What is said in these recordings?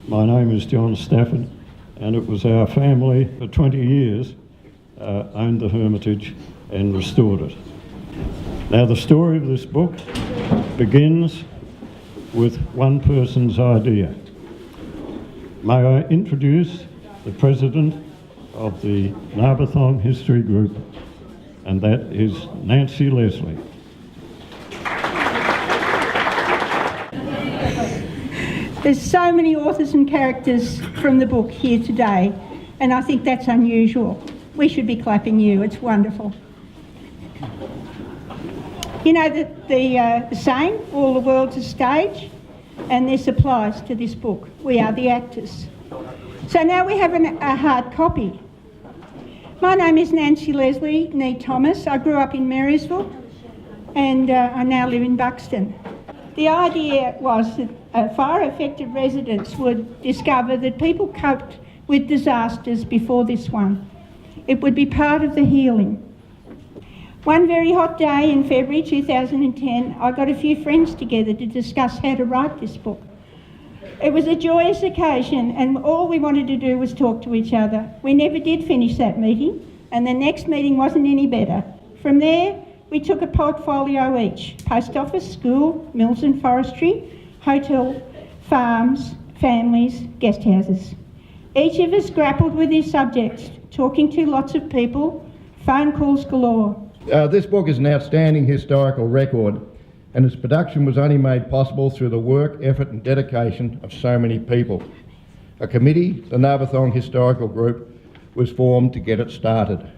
My name is John Stafford, and it was our family for 20 years owned the Hermitage and restored it. Now, the story of this book begins with one person's idea. May I introduce the president of the Narbethong History Group, and that is Nancy Leslie. There's so many authors and characters from the book here today, and I think that's unusual. We should be clapping you, it's wonderful. You know the saying, all the world's a stage, and this applies to this book. We are the actors. So now we have a hard copy. My name is Nancy Leslie Nee Thomas. I grew up in Marysville, and I now live in Buxton. The idea was that fire-affected residents would discover that people coped with disasters before this one. It would be part of the healing. One very hot day in February 2010, I got a few friends together to discuss how to write this book. It was a joyous occasion, and all we wanted to do was talk to each other. We never did finish that meeting, and the next meeting wasn't any better. From there, we took a portfolio each: post office, school, mills and forestry, hotel, farms, families, guest houses. Each of us grappled with these subjects, talking to lots of people, phone calls galore. This book is an outstanding historical record, and its production was only made possible through the work, effort and dedication of so many people. A committee, the Narbethong Historical Group, was formed to get it started.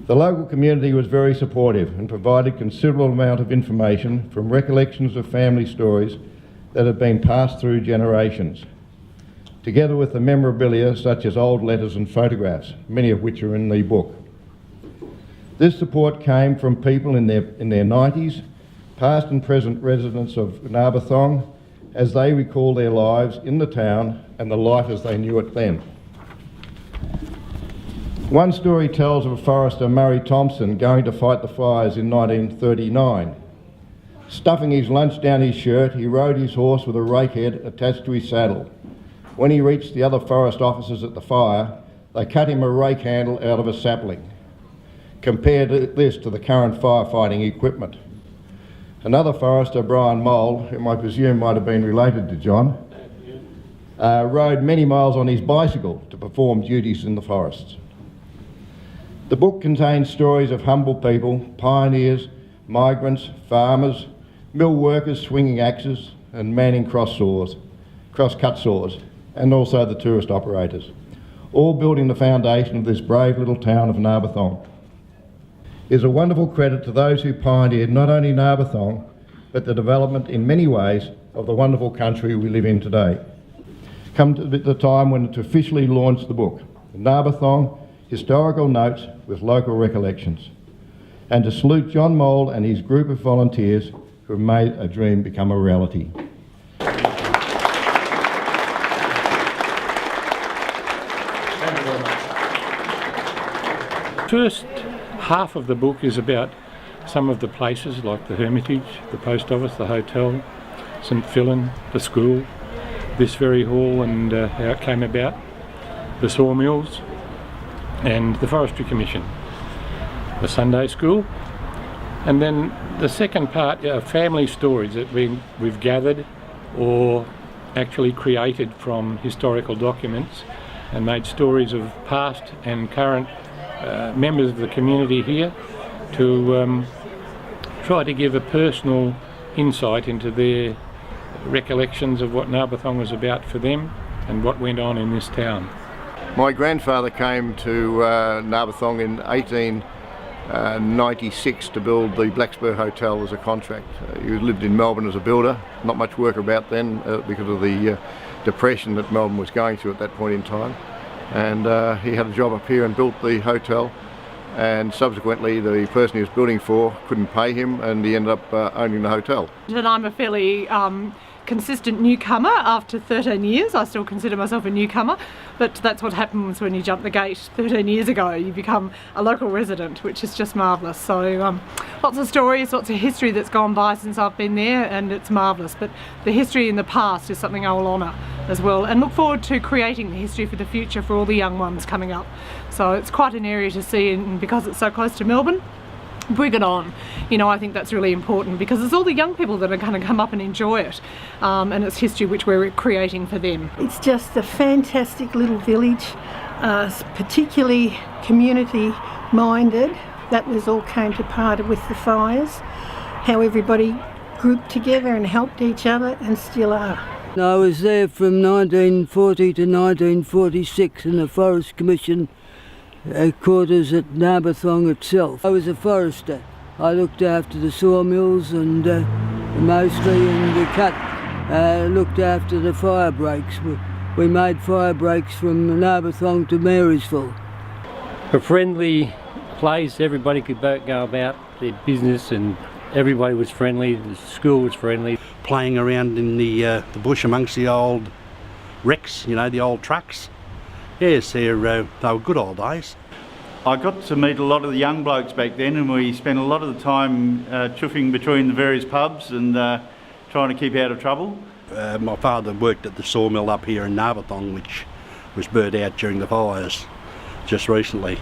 The local community was very supportive and provided considerable amount of information from recollections of family stories that have been passed through generations, together with the memorabilia such as old letters and photographs, many of which are in the book. This support came from people in their 90s, past and present residents of Narbethong, as they recall their lives in the town and the life as they knew it then. One story tells of forester Murray Thompson going to fight the fires in 1939. Stuffing his lunch down his shirt, he rode his horse with a rake head attached to his saddle. When he reached the other forest officers at the fire, they cut him a rake handle out of a sapling. Compare this to the current firefighting equipment. Another forester, Brian Moll, whom I presume might have been related to John, rode many miles on his bicycle to perform duties in the forests. The book contains stories of humble people, pioneers, migrants, farmers, mill workers swinging axes and manning cross-cut saws, and also the tourist operators, all building the foundation of this brave little town of Narbethong. It is a wonderful credit to those who pioneered not only Narbethong, but the development in many ways of the wonderful country we live in today. Come to the time when to officially launch the book, Narbethong, Historical Notes with Local Recollections, and to salute John Mould and his group of volunteers who have made a dream become a reality. First half of the book is about some of the places like the Hermitage, the post office, the hotel, St Philin, the school, this very hall and how it came about, the sawmills and the Forestry Commission, the Sunday school, and then the second part are family stories that we've gathered or actually created from historical documents and made stories of past and current members of the community here to try to give a personal insight into their recollections of what Narbethong was about for them and what went on in this town. My grandfather came to Narbethong in 1896 to build the Blackspur Hotel as a contract. He lived in Melbourne as a builder, not much work about then because of the depression that Melbourne was going through at that point in time. And he had a job up here and built the hotel, and subsequently the person he was building for couldn't pay him and he ended up owning the hotel. And I'm a fairly consistent newcomer after 13 years. I still consider myself a newcomer, but that's what happens when you jump the gate 13 years ago. You become a local resident, which is just marvellous. So lots of stories, lots of history that's gone by since I've been there, and it's marvellous. But the history in the past is something I will honour as well, and look forward to creating the history for the future for all the young ones coming up. So it's quite an area to see, and because it's so close to Melbourne, bring it on. You know, I think that's really important because it's all the young people that are going to come up and enjoy it, and it's history which we're creating for them. It's just a fantastic little village, particularly community minded. That was all came to part with the fires, how everybody grouped together and helped each other, and still are. I was there from 1940 to 1946 in the Forest Commission quarters at Narbethong itself. I was a forester. I looked after the sawmills and mostly, and the cut looked after the fire breaks. We made fire breaks from Narbethong to Marysville. A friendly place, everybody could go about their business and everybody was friendly, the school was friendly. Playing around in the bush amongst the old wrecks, you know, the old trucks. Yes, they were good old days. I got to meet a lot of the young blokes back then, and we spent a lot of the time chuffing between the various pubs and trying to keep out of trouble. My father worked at the sawmill up here in Narbethong, which was burnt out during the fires just recently.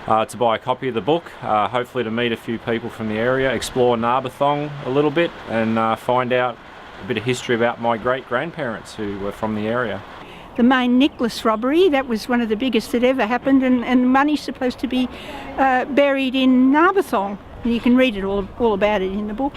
To buy a copy of the book, hopefully to meet a few people from the area, explore Narbethong a little bit, and find out a bit of history about my great-grandparents who were from the area. The main necklace robbery, that was one of the biggest that ever happened, and money's supposed to be buried in Narbethong. And you can read it all about it in the book.